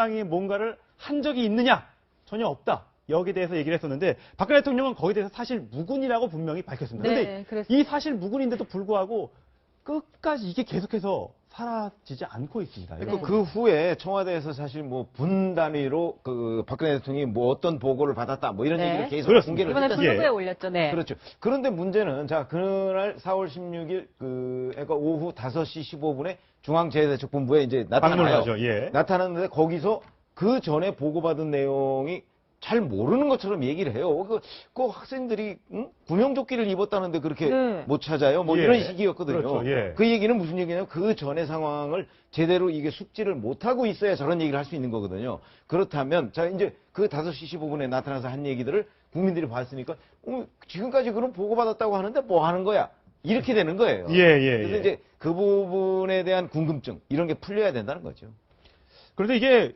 당이 뭔가를 한 적이 있느냐? 전혀 없다. 여기에 대해서 얘기를 했었는데 박근혜 대통령은 거기에 대해서 사실 무근이라고 분명히 밝혔습니다. 네, 그런데 이 사실 무근인데도 불구하고 끝까지 이게 계속해서 사라지지 않고 있습니다. 네. 그 후에 청와대에서 사실 뭐 분 단위로 그 박근혜 대통령이 뭐 어떤 보고를 받았다 뭐 이런 네. 얘기를 계속 그렇습니다. 공개를 이번에 했던 블로그에 올렸죠. 네. 그렇죠. 그런데 문제는 자 그날 4월 16일 그러니까 오후 5시 15분에 중앙재해대책본부에 이제 나타나요. 방문하죠. 예. 나타났는데 거기서 그 전에 보고받은 내용이 잘 모르는 것처럼 얘기를 해요. 그 학생들이 구명조끼를 입었다는데 그렇게 네. 못 찾아요. 뭐 예. 이런 식이었거든요. 그렇죠. 예. 그 얘기는 무슨 얘기냐면 그 전의 상황을 제대로 이게 숙지를 못하고 있어야 저런 얘기를 할 수 있는 거거든요. 그렇다면 자 이제 그 5시 15분에 나타나서 한 얘기들을 국민들이 봤으니까 지금까지 그럼 보고받았다고 하는데 뭐 하는 거야? 이렇게 되는 거예요. 예, 예, 그래서 예. 이제 그 부분에 대한 궁금증 이런 게 풀려야 된다는 거죠. 그런데 이게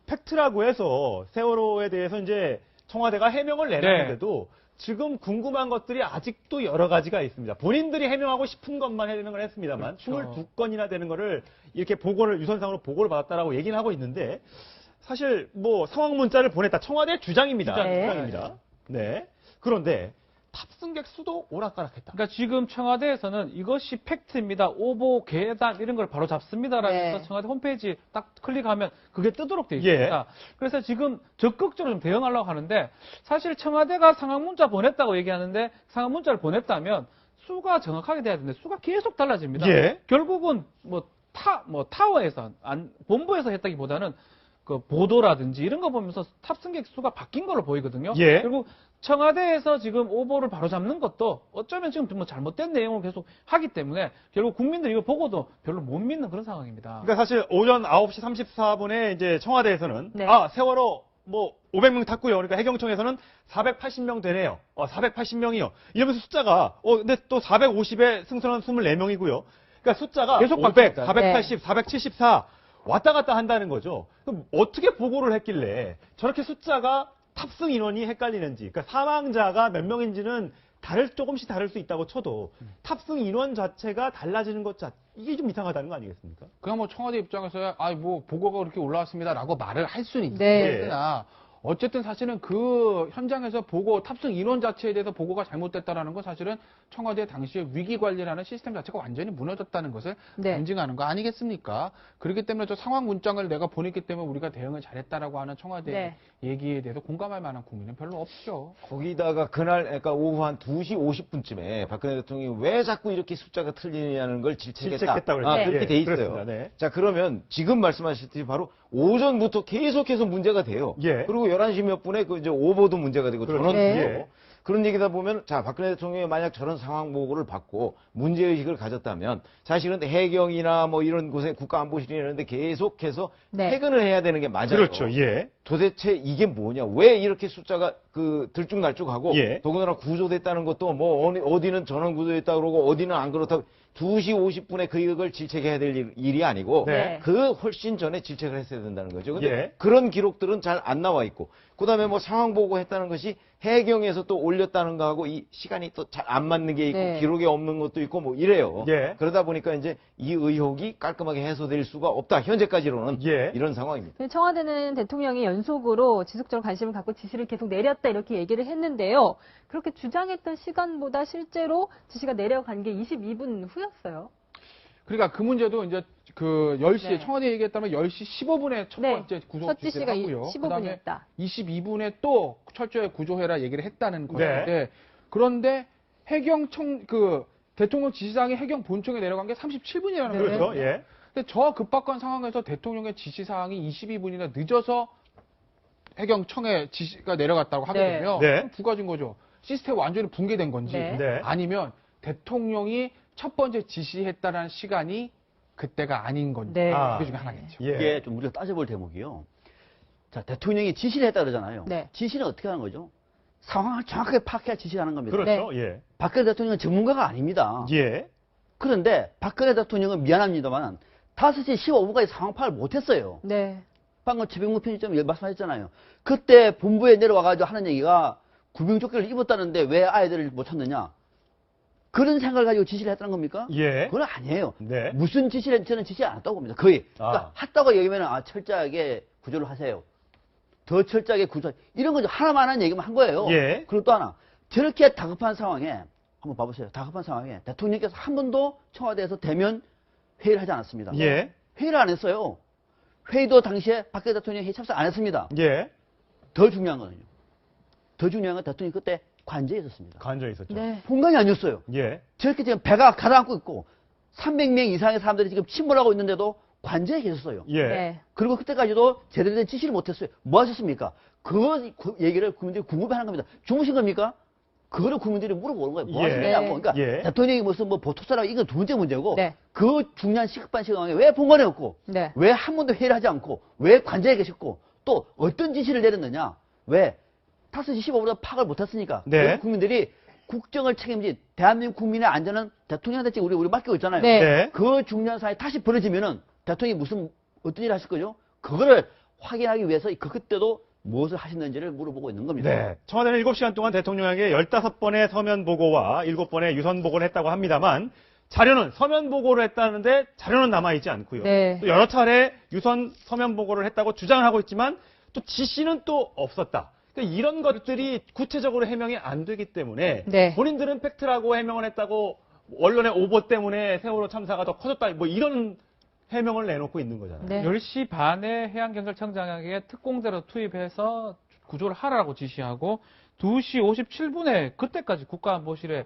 팩트라고 해서 세월호에 대해서 이제 청와대가 해명을 내놨는데도 지금 궁금한 것들이 아직도 여러 가지가 있습니다. 본인들이 해명하고 싶은 것만 해명을 했습니다만 그렇죠. 22건이나 되는 거를 이렇게 보고를 유선상으로 보고를 받았다라고 얘기는 하고 있는데 사실 뭐 상황 문자를 보냈다. 청와대 주장입니다. 네. 주장입니다. 네. 그런데 탑승객 수도 오락가락했다. 그러니까 지금 청와대에서는 이것이 팩트입니다. 오보, 계단 이런 걸 바로 잡습니다라면서 네. 청와대 홈페이지 딱 클릭하면 그게 뜨도록 되어 예. 있습니다. 그래서 지금 적극적으로 좀 대응하려고 하는데 사실 청와대가 상황 문자 보냈다고 얘기하는데 상황 문자를 보냈다면 수가 정확하게 돼야 되는데 수가 계속 달라집니다. 예. 결국은 타워에서 본부에서 했다기보다는 그 보도라든지 이런 거 보면서 탑승객 수가 바뀐 걸로 보이거든요. 예. 결국 청와대에서 지금 오보를 바로 잡는 것도 어쩌면 지금 뭐 잘못된 내용을 계속 하기 때문에 결국 국민들이 이거 보고도 별로 못 믿는 그런 상황입니다. 그러니까 사실 오전 9시 34분에 이제 청와대에서는 네. 세월호 뭐 500명 탔고요. 그러니까 해경청에서는 480명 되네요. 480명이요. 이러면서 숫자가 근데 또 450에 승선한 24명이고요. 그러니까 숫자가 계속 500, 바뀝니다. 480, 474 왔다 갔다 한다는 거죠. 그럼 어떻게 보고를 했길래 저렇게 숫자가 탑승 인원이 헷갈리는지, 그러니까 사망자가 몇 명인지는 조금씩 다를 수 있다고 쳐도 탑승 인원 자체가 달라지는 이게 좀 이상하다는 거 아니겠습니까? 그냥 뭐 청와대 입장에서야 뭐 보고가 그렇게 올라왔습니다라고 말을 할 수는 네. 있으나 어쨌든 사실은 그 현장에서 보고 탑승 인원 자체에 대해서 보고가 잘못됐다라는 건 사실은 청와대 당시에 위기 관리라는 시스템 자체가 완전히 무너졌다는 것을 네. 인증하는 거 아니겠습니까? 그렇기 때문에 저 상황 문장을 내가 보냈기 때문에 우리가 대응을 잘했다라고 하는 청와대 네. 얘기에 대해서 공감할 만한 국민은 별로 없죠. 거기다가 그날 그러니까 오후 한 2시 50분쯤에 박근혜 대통령이 왜 자꾸 이렇게 숫자가 틀리냐는 걸 질책했다고 그랬죠. 네. 그렇게 돼 있어요. 그렇습니다. 네. 자 그러면 지금 말씀하셨듯이 바로 오전부터 계속해서 문제가 돼요. 예. 그리고 11시 몇 분에 그 이제 오보도 문제가 되고 그렇죠. 전원도 네. 되고 그런 얘기다 보면 자 박근혜 대통령이 만약 저런 상황 보고를 받고 문제의식을 가졌다면 사실은 해경이나 뭐 이런 곳에 국가안보실이 이런 데 계속해서 네. 퇴근을 해야 되는 게 맞아요. 그렇죠. 예. 도대체 이게 뭐냐? 왜 이렇게 숫자가 들쭉날쭉하고 예. 더군다나 구조됐다는 것도 뭐 어디는 전원 구조됐다 그러고 어디는 안 그렇다고 2시 50분에 그걸 질책해야 될 일이 아니고 네. 그 훨씬 전에 질책을 했어야 된다는 거죠. 근데 예. 그런 기록들은 잘 안 나와 있고 그다음에 뭐 상황 보고 했다는 것이 해경에서 또 올렸다는 거하고 이 시간이 또 잘 안 맞는 게 있고 네. 기록에 없는 것도 있고 뭐 이래요. 예. 그러다 보니까 이제 이 의혹이 깔끔하게 해소될 수가 없다. 현재까지로는 예. 이런 상황입니다. 청와대는 대통령이 연속으로 지속적으로 관심을 갖고 지시를 계속 내렸다 이렇게 얘기를 했는데요. 그렇게 주장했던 시간보다 실제로 지시가 내려간 게 22분 후였어요. 그러니까 그 문제도 이제 그 10시에 네. 청와대 얘기했다면 10시 15분에 첫 네. 번째 구조 첫 지시를 지시가 하고요. 15분이었다. 그다음에 22분에 또 철저히 구조해라 얘기를 했다는 네. 것인데 그런데 해경청 대통령 지시사항이 해경 본청에 내려간 게 37분이라는 네. 거예요. 그렇죠. 예. 근데 저 급박한 상황에서 대통령의 지시사항이 22분이나 늦어서 해경청에 지시가 내려갔다고 하게 네. 되면 네. 그럼 두 가지인 거죠. 시스템 완전히 붕괴된 건지 네. 네. 아니면 대통령이 첫 번째 지시했다는 시간이 그때가 아닌 건지 네. 그 중에 하나겠죠. 예. 이게 좀 우리가 따져볼 대목이요. 자, 대통령이 지시를 했다 그러잖아요. 네. 지시는 어떻게 하는 거죠? 상황을 정확하게 파악해야 지시하는 겁니다. 그렇죠. 예. 박근혜 대통령은 전문가가 아닙니다. 예. 그런데 박근혜 대통령은 미안합니다만 5시 15분까지 상황 파악을 못했어요. 네. 방금 최병무 편집장 말씀하셨잖아요. 그때 본부에 내려와가지고 하는 얘기가 구명조끼를 입었다는데 왜 아이들을 못 찾느냐. 그런 생각을 가지고 지시를 했다는 겁니까? 예. 그건 아니에요. 네. 무슨 지시를 저는 지시 안 했다고 봅니다. 거의. 그러니까 했다고 얘기하면 철저하게 구조를 하세요. 더 철저하게 구조, 이런 거죠. 하나만 한 얘기만 한 거예요. 예. 그리고 또 하나, 저렇게 다급한 상황에, 한번 봐보세요. 다급한 상황에 대통령께서 한 번도 청와대에서 대면 회의를 하지 않았습니다. 예. 회의를 안 했어요. 회의도 당시에 박근혜 대통령이 회의 참석 안 했습니다. 예. 더 중요한 거는요. 더 중요한 건 대통령이 그때 관저에 있었습니다. 관저 있었죠. 네. 본관이 아니었어요. 예. 저렇게 지금 배가 가라앉고 있고 300명 이상의 사람들이 지금 침몰하고 있는데도 관저에 계셨어요. 예. 네. 그리고 그때까지도 제대로 된 지시를 못했어요. 뭐 하셨습니까? 그 얘기를 국민들이 궁금해하는 겁니다. 주무신 겁니까? 그거를 국민들이 물어보는 거예요. 뭐 예. 하시냐고. 그러니까 예. 대통령이 무슨 뭐 보톡스라고 이건 두 번째 문제고 네. 그 중요한 시급한 시간에 왜 본관에 없고 네. 왜 한 번도 회의를 하지 않고 왜 관저에 계셨고 또 어떤 지시를 내렸느냐. 왜 탑승 15보다 파악을 못했으니까. 네. 그래서 국민들이 국정을 책임진 대한민국 국민의 안전은 대통령한테 지금 우리 맡기고 있잖아요. 네. 네. 그 중요한 사안이 다시 벌어지면은 대통령이 무슨 어떤 일을 하실 거죠? 그거를 확인하기 위해서 그때도 무엇을 하셨는지를 물어보고 있는 겁니다. 네. 청와대는 7시간 동안 대통령에게 15번의 서면 보고와 7번의 유선 보고를 했다고 합니다만 자료는 서면 보고를 했다는데 자료는 남아있지 않고요. 네. 또 여러 차례 유선 서면 보고를 했다고 주장을 하고 있지만 또 지시는 또 없었다. 그러니까 이런 것들이 구체적으로 해명이 안 되기 때문에 네. 본인들은 팩트라고 해명을 했다고 언론의 오보 때문에 세월호 참사가 더 커졌다. 뭐 이런 해명을 내놓고 있는 거잖아요. 네. 10시 반에 해양경찰청장에게 특공대로 투입해서 구조를 하라고 지시하고 2시 57분에 그때까지 국가안보실에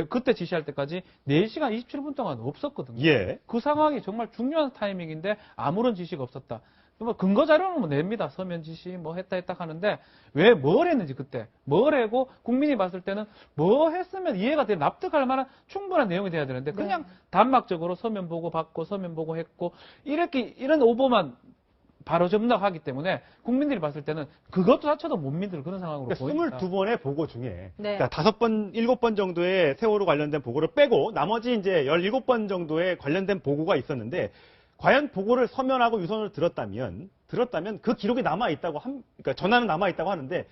그때 지시할 때까지 4시간 27분 동안 없었거든요. 예. 그 상황이 정말 중요한 타이밍인데 아무런 지시가 없었다. 뭐 근거 자료는 뭐 냅니다. 서면 지시 뭐 했다 하는데 왜 뭘 했는지 그때 뭘 하고 국민이 봤을 때는 뭐 했으면 이해가 돼 납득할 만한 충분한 내용이 돼야 되는데 그냥 단막적으로 서면 보고 받고 서면 보고 했고 이렇게 이런 오보만 바로 점락하기 때문에 국민들이 봤을 때는 그것도 자체도 못 믿을 그런 상황으로 보입니다. 22번의 보고 중에 네. 그러니까 5번, 7번 정도의 세월호 관련된 보고를 빼고 나머지 이제 17번 정도의 관련된 보고가 있었는데 과연 보고를 서면하고 유선으로 들었다면 그 기록이 남아있다고 그러니까 전화는 남아있다고 하는데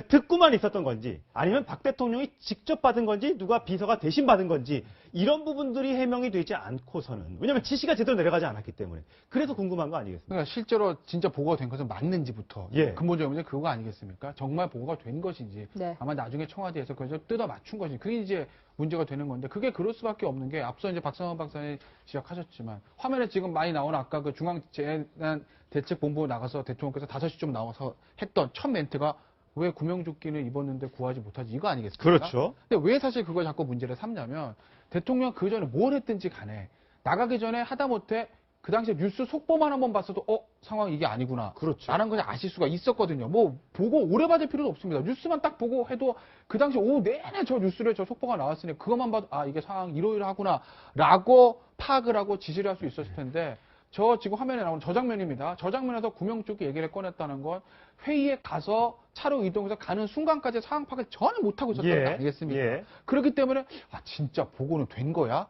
듣고만 있었던 건지 아니면 박 대통령이 직접 받은 건지 누가 비서가 대신 받은 건지 이런 부분들이 해명이 되지 않고서는 왜냐하면 지시가 제대로 내려가지 않았기 때문에 그래서 궁금한 거 아니겠습니까? 그러니까 실제로 진짜 보고가 된 것은 맞는지부터 예. 근본적인 문제 그거 아니겠습니까? 정말 보고가 된 것인지 네. 아마 나중에 청와대에서 그걸 뜯어 맞춘 것인지 그게 이제 문제가 되는 건데 그게 그럴 수밖에 없는 게 앞서 이제 박성원 박사님 지적하셨지만 화면에 지금 많이 나오는 아까 그 중앙재난대책본부 나가서 대통령께서 5시쯤 나와서 했던 첫 멘트가 왜 구명조끼는 입었는데 구하지 못하지 이거 아니겠습니까? 그렇죠. 근데 왜 사실 그걸 자꾸 문제를 삼냐면 대통령 그 전에 뭘 했든지 간에 나가기 전에 하다못해 그 당시에 뉴스 속보만 한번 봤어도 상황이 이게 아니구나. 그렇죠. 라는 걸 아실 수가 있었거든요. 뭐 보고 오래 받을 필요도 없습니다. 뉴스만 딱 보고 해도 그 당시 오후 내내 저 뉴스에 저 속보가 나왔으니 그것만 봐도 이게 상황 이러이러하구나 라고 파악을 하고 지시를 할 수 있었을 텐데 저 지금 화면에 나오는 저 장면입니다. 저 장면에서 구명조끼 얘기를 꺼냈다는 건 회의에 가서 차로 이동해서 가는 순간까지 상황 파악을 전혀 못하고 있었던 거 아니겠습니까? 예. 그렇기 때문에 진짜 보고는 된 거야?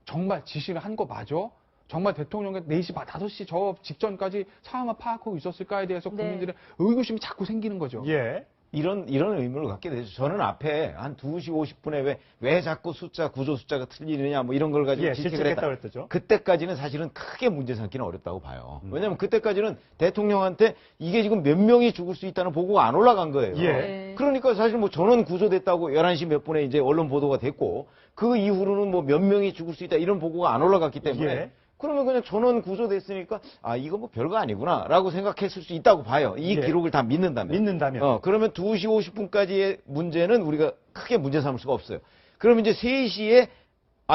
정말 지시를 한 거 맞아? 정말 대통령이 4시, 5시 저 직전까지 상황을 파악하고 있었을까에 대해서 네. 국민들의 의구심이 자꾸 생기는 거죠. 예. 이런 의문을 갖게 되죠. 저는 앞에 한 2시 50분에 왜 자꾸 구조 숫자가 틀리느냐 뭐 이런 걸 가지고 예, 질책을 했다. 실책했다고 그랬죠. 그때까지는 사실은 크게 문제 삼기는 어렵다고 봐요. 왜냐하면 그때까지는 대통령한테 이게 지금 몇 명이 죽을 수 있다는 보고가 안 올라간 거예요. 예. 네. 그러니까 사실 뭐 전원 구조됐다고 11시 몇 분에 이제 언론 보도가 됐고 그 이후로는 뭐 몇 명이 죽을 수 있다 이런 보고가 안 올라갔기 때문에 예. 그러면 그냥 전원 구조됐으니까 이거 뭐 별거 아니구나라고 생각했을 수 있다고 봐요. 이 예. 기록을 다 믿는다면. 그러면 2시 50분까지의 문제는 우리가 크게 문제 삼을 수가 없어요. 그러면 이제 3시에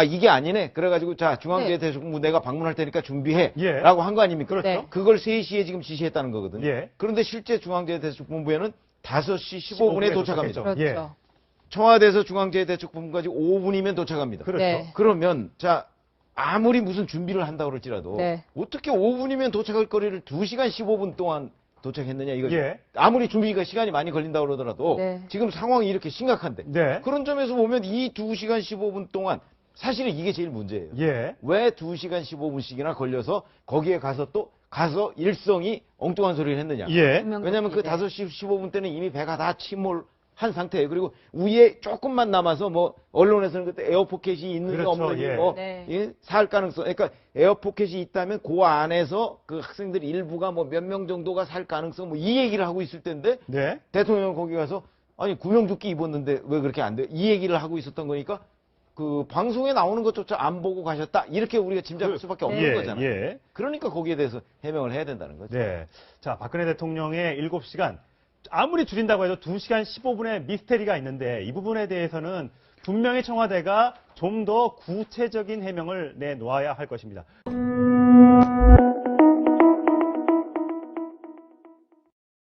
이게 아니네. 그래가지고 자 중앙재해대책본부 내가 방문할 테니까 준비해. 예. 라고 한 거 아닙니까? 그렇죠. 네. 그걸 3시에 지금 지시했다는 거거든요. 예. 그런데 실제 중앙재해대책본부에는 5시 15분에 도착합니다. 도착했죠. 그렇죠. 예. 청와대에서 중앙재해대책본부까지 5분이면 도착합니다. 그렇죠. 네. 그러면 자 아무리 무슨 준비를 한다고 그럴지라도 네. 어떻게 5분이면 도착할 거리를 2시간 15분 동안 도착했느냐 이거죠. 예. 아무리 준비가 시간이 많이 걸린다고 그러더라도 네. 지금 상황이 이렇게 심각한데 네. 그런 점에서 보면 이 2시간 15분 동안 사실은 이게 제일 문제예요. 예. 왜 2시간 15분씩이나 걸려서 거기에 가서 일성이 엉뚱한 소리를 했느냐. 예. 분명 왜냐하면 그 네. 5시 15분 때는 이미 배가 다 침몰하고 한 상태예요. 그리고 위에 조금만 남아서 뭐 언론에서는 그때 에어포켓이 있는지 그렇죠, 없는지 예. 뭐 네. 살 가능성. 그러니까 에어포켓이 있다면 그 안에서 그 학생들 일부가 뭐 몇 명 정도가 살 가능성 뭐 이 얘기를 하고 있을 텐데 네. 대통령 거기 가서 아니 구명조끼 입었는데 왜 그렇게 안 돼? 이 얘기를 하고 있었던 거니까 그 방송에 나오는 것조차 안 보고 가셨다. 이렇게 우리가 짐작할 수밖에 없는 예, 거잖아요. 예. 그러니까 거기에 대해서 해명을 해야 된다는 거죠. 네. 자, 박근혜 대통령의 7시간. 아무리 줄인다고 해도 2시간 15분의 미스테리가 있는데 이 부분에 대해서는 분명히 청와대가 좀 더 구체적인 해명을 내놓아야 할 것입니다.